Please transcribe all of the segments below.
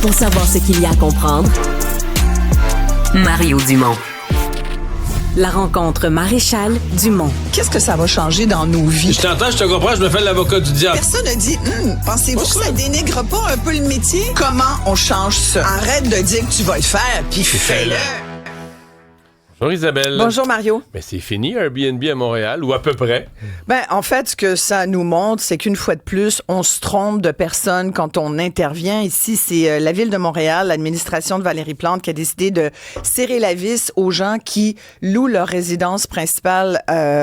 Pour savoir ce qu'il y a à comprendre, Mario Dumont. La rencontre Maréchal Dumont. Qu'est-ce que ça va changer dans nos vies? Je t'entends, je te comprends, je me fais l'avocat du diable. Personne ne dit, pensez-vous que ça dénigre pas un peu le métier? Comment on change ça? Arrête de dire que tu vas le faire, puis fais-le. Bonjour Isabelle. Bonjour Mario. Mais c'est fini Airbnb à Montréal, ou à peu près. Ben, en fait, ce que ça nous montre, c'est qu'une fois de plus, on se trompe de personne quand on intervient. Ici, c'est la Ville de Montréal, l'administration de Valérie Plante, qui a décidé de serrer la vis aux gens qui louent leur résidence principale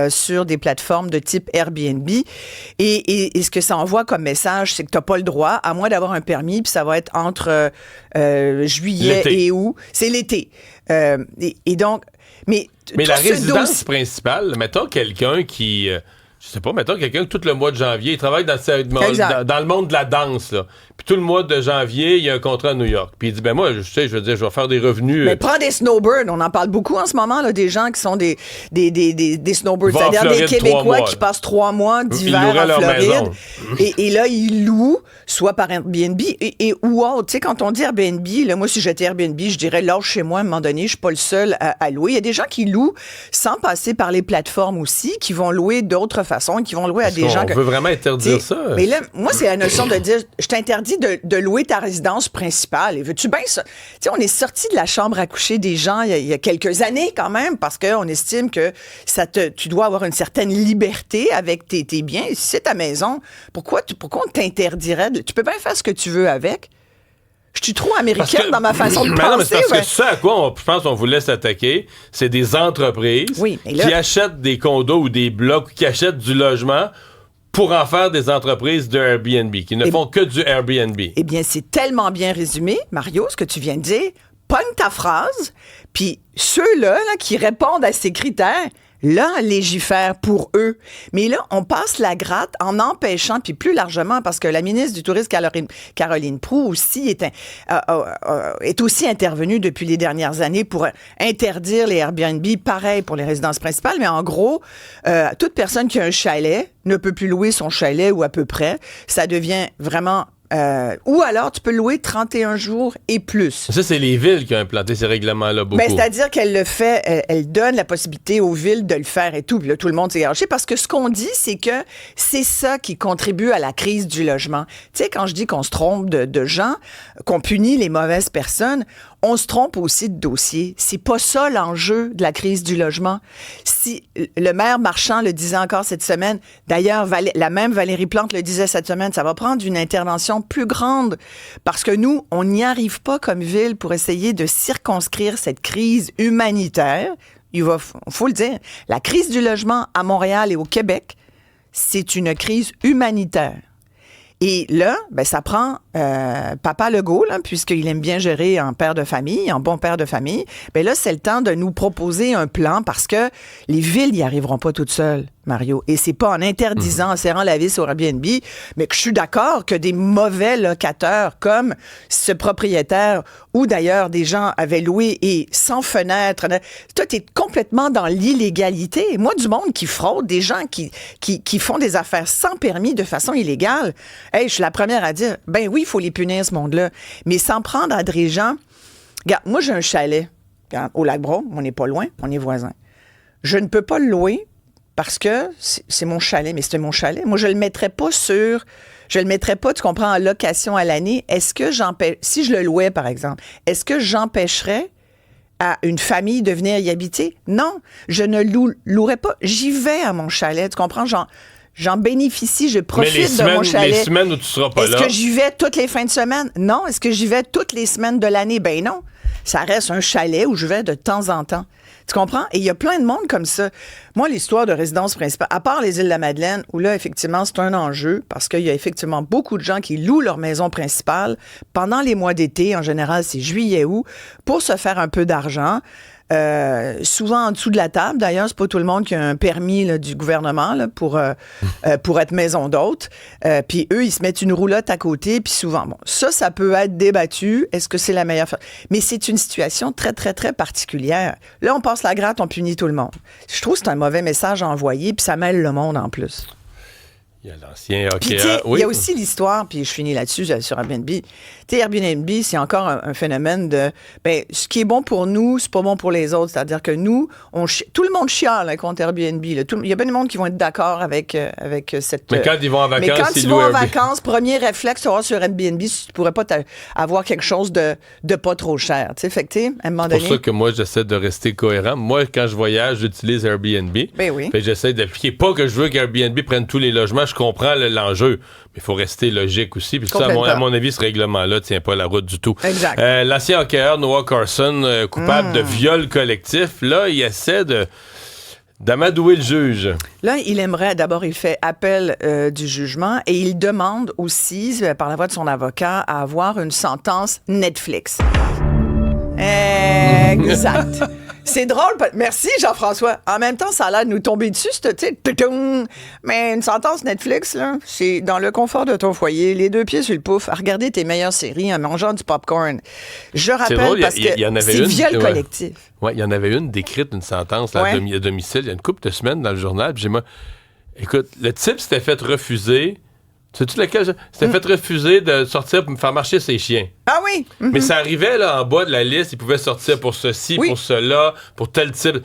sur des plateformes de type Airbnb. Et ce que ça envoie comme message, c'est que tu n'as pas le droit, à moins d'avoir un permis, puis ça va être entre juillet et août. C'est l'été. Et donc... Mais la résidence principale, mettons quelqu'un qui... je sais pas, mettons quelqu'un qui tout le mois de janvier, il travaille dans le monde de la danse, là. Puis tout le mois de janvier, il y a un contrat à New York. Puis il dit, ben moi, je veux dire, je vais faire des revenus... Mais prends des snowbirds, on en parle beaucoup en ce moment, là, des gens qui sont des snowbirds, c'est-à-dire des Québécois qui passent 3 mois d'hiver en Floride. Et là, ils louent, soit par Airbnb, ou autre. Tu sais, quand on dit Airbnb, là, moi, si j'étais Airbnb, je dirais, lâche chez moi, à un moment donné, je suis pas le seul à louer. Il y a des gens qui louent sans passer par les plateformes aussi, qui vont louer d'autres façons, qui vont louer à des gens... On veut vraiment interdire ça. Mais là, moi, c'est la notion de dire, je t'interdis de louer ta résidence principale. Et veux-tu bien ça? Tu sais, on est sorti de la chambre à coucher des gens il y a quelques années quand même, parce qu'on estime que tu dois avoir une certaine liberté avec tes biens. Si c'est ta maison, pourquoi on t'interdirait? Tu peux bien faire ce que tu veux avec. Je suis trop américaine dans ma façon de penser. Non, mais c'est parce que ça à quoi je pense qu'on voulait s'attaquer, c'est des entreprises qui achètent des condos ou des blocs, qui achètent du logement pour en faire des entreprises de Airbnb, qui ne font que du Airbnb. Eh bien, c'est tellement bien résumé, Mario, ce que tu viens de dire. Pogne ta phrase, puis ceux-là là, qui répondent à ces critères, là, légifère pour eux. Mais là, on passe la gratte en empêchant, puis plus largement, parce que la ministre du Tourisme, Caroline Proulx, aussi est aussi intervenue depuis les dernières années pour interdire les Airbnb, pareil pour les résidences principales, mais en gros, toute personne qui a un chalet ne peut plus louer son chalet ou à peu près. Ça devient vraiment... ou alors, tu peux louer 31 jours et plus. Ça, c'est les villes qui ont implanté ces règlements-là beaucoup. Ben, c'est-à-dire qu'elle le fait, elle donne la possibilité aux villes de le faire et tout. Puis là, tout le monde s'est garoché parce que ce qu'on dit, c'est que c'est ça qui contribue à la crise du logement. Tu sais, quand je dis qu'on se trompe de gens, qu'on punit les mauvaises personnes, on se trompe aussi de dossier. C'est pas ça l'enjeu de la crise du logement. Si le maire Marchand le disait encore cette semaine, d'ailleurs, la même Valérie Plante le disait cette semaine, ça va prendre une intervention plus grande parce que nous, on n'y arrive pas comme ville pour essayer de circonscrire cette crise humanitaire. Faut le dire, la crise du logement à Montréal et au Québec, c'est une crise humanitaire. Et là, ben, ça prend Papa Legault, là, puisqu'il aime bien gérer en père de famille, en bon père de famille. Ben là, c'est le temps de nous proposer un plan parce que les villes n'y arriveront pas toutes seules, Mario. Et c'est pas en interdisant, en serrant la vis au Airbnb, mais que je suis d'accord que des mauvais locataires comme ce propriétaire ou d'ailleurs des gens avaient loué et sans fenêtre. Toi, t'es complètement dans l'illégalité. Moi, du monde qui fraude, des gens qui font des affaires sans permis de façon illégale, hey, je suis la première à dire, ben oui, il faut les punir, ce monde-là. Mais sans prendre à des gens... Regarde, moi, j'ai un chalet au Lac-Brome, on n'est pas loin, on est voisins. Je ne peux pas le louer parce que c'est mon chalet, mais c'est mon chalet. Moi, je le mettrais pas, tu comprends, en location à l'année. Est-ce que si je le louais, par exemple, est-ce que j'empêcherais à une famille de venir y habiter? Non, je ne louerais pas. J'y vais à mon chalet, tu comprends? J'en bénéficie, je profite de mon chalet. Les semaines où tu seras pas là. Est-ce que j'y vais toutes les fins de semaine? Non. Est-ce que j'y vais toutes les semaines de l'année? Ben non. Ça reste un chalet où je vais de temps en temps. Tu comprends? Et il y a plein de monde comme ça. Moi, l'histoire de résidence principale, à part les îles de la Madeleine, où là, effectivement, c'est un enjeu parce qu'il y a effectivement beaucoup de gens qui louent leur maison principale pendant les mois d'été. En général, c'est juillet-août, pour se faire un peu d'argent. Souvent en dessous de la table. D'ailleurs, c'est pas tout le monde qui a un permis là, du gouvernement là, pour être maison d'hôte. Puis eux, ils se mettent une roulotte à côté. Puis souvent, bon, ça peut être débattu. Est-ce que c'est la meilleure façon? Mais c'est une situation très, très, très particulière. Là, on passe la gratte, on punit tout le monde. Je trouve que c'est un mauvais message à envoyer, puis ça mêle le monde en plus. Il y a l'ancien Puis, hockey. il y a aussi l'histoire, puis je finis là-dessus sur Airbnb. Tu sais, Airbnb, c'est encore un phénomène de, ce qui est bon pour nous, c'est pas bon pour les autres. C'est-à-dire que nous, tout le monde chiale contre Airbnb. Il y a bien des monde qui vont être d'accord avec cette... Mais quand ils vont en vacances, mais quand ils vont en vacances, premier réflexe, tu vas sur Airbnb, si tu pourrais pas avoir quelque chose de pas trop cher. Tu sais, fait que, tu sais, à un moment donné... C'est pour ça que moi, j'essaie de rester cohérent. Moi, quand je voyage, j'utilise Airbnb. Ben oui. Fait que j'essaie d'appliquer. Pas que je veux qu'Airbnb prenne tous les logements. Je comprends l'enjeu. Mais il faut rester logique aussi. Puis ça, à mon avis, ce règlement-là tient pas la route du tout. Exact. L'ancien hockeyeur Noah Carson, coupable de viol collectif, là, il essaie d'amadouer le juge. Là, il fait appel du jugement et il demande aussi, par la voix de son avocat, à avoir une sentence Netflix. Exact. C'est drôle. Merci, Jean-François. En même temps, ça a l'air de nous tomber dessus, mais une sentence Netflix, là, c'est dans le confort de ton foyer, les deux pieds sur le pouf, à regarder tes meilleures séries, en mangeant du popcorn. Je rappelle drôle, parce que c'est viol collectif. Oui, il y en avait une décrite, une sentence à domicile, il y a une couple de semaines dans le journal. Puis écoute, le type s'était fait refuser. Sais-tu lequel? C'était fait refuser de sortir pour me faire marcher ses chiens. Ah oui? Mm-hmm. Mais ça arrivait là en bas de la liste. Il pouvait sortir pour ceci, pour cela, pour tel type.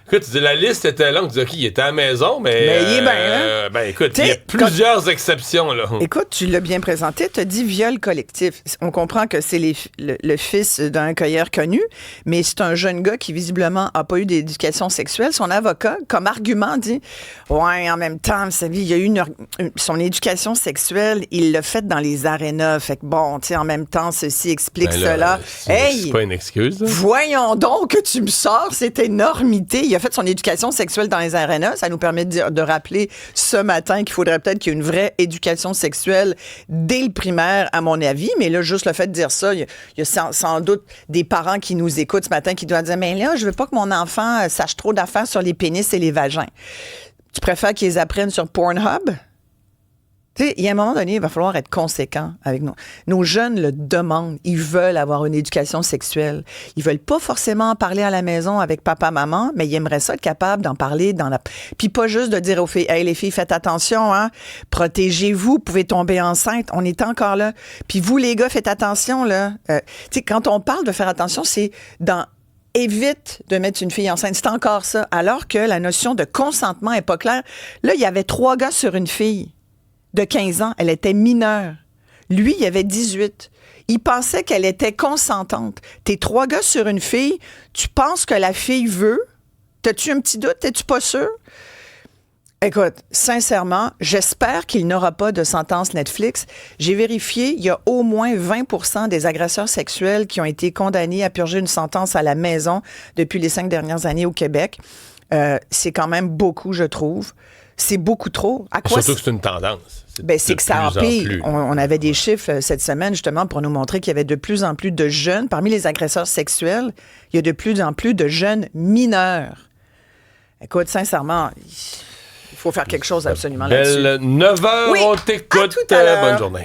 Écoute, tu dis, la liste était longue. Tu dis, OK, il était à la maison, mais il est bien, hein? Écoute, il y a plusieurs exceptions, là. Écoute, tu l'as bien présenté. Tu as dit viol collectif. On comprend que c'est le fils d'un cueilleur connu, mais c'est un jeune gars qui, visiblement, n'a pas eu d'éducation sexuelle. Son avocat, comme argument, dit, ouais, en même temps, sa vie, il y a eu son éducation sexuelle, il l'a faite dans les arénas. Fait que bon, tu sais, en même temps, ceci explique cela. C'est pas une excuse, là. Voyons donc que tu me sors cette énormité. Il a fait son éducation sexuelle dans les arénas. Ça nous permet de rappeler ce matin qu'il faudrait peut-être qu'il y ait une vraie éducation sexuelle dès le primaire, à mon avis. Mais là, juste le fait de dire ça, il y a sans doute des parents qui nous écoutent ce matin qui doivent dire, mais là, je veux pas que mon enfant sache trop d'affaires sur les pénis et les vagins. Tu préfères qu'ils apprennent sur Pornhub? Tu sais, il y a un moment donné, il va falloir être conséquent avec nous. Nos jeunes le demandent. Ils veulent avoir une éducation sexuelle. Ils veulent pas forcément en parler à la maison avec papa, maman, mais ils aimeraient ça être capable d'en parler Puis pas juste de dire aux filles, hey, les filles, faites attention, hein. Protégez-vous, vous pouvez tomber enceinte. On est encore là. Puis vous, les gars, faites attention, là. Tu sais, quand on parle de faire attention, c'est évite de mettre une fille enceinte. C'est encore ça. Alors que la notion de consentement est pas claire. Là, il y avait 3 gars sur une fille de 15 ans, elle était mineure. Lui, il avait 18. Il pensait qu'elle était consentante. T'es 3 gars sur une fille, tu penses que la fille veut? T'as-tu un petit doute? T'es-tu pas sûr? Écoute, sincèrement, j'espère qu'il n'aura pas de sentence Netflix. J'ai vérifié, il y a au moins 20% des agresseurs sexuels qui ont été condamnés à purger une sentence à la maison depuis les 5 dernières années au Québec. C'est quand même beaucoup, je trouve. C'est beaucoup trop. Surtout que c'est une tendance. C'est que ça empire. On avait des chiffres cette semaine, justement, pour nous montrer qu'il y avait de plus en plus de jeunes. Parmi les agresseurs sexuels, il y a de plus en plus de jeunes mineurs. Écoute, sincèrement, il faut faire quelque chose absolument là-dessus. 9h, on t'écoute. Bonne journée.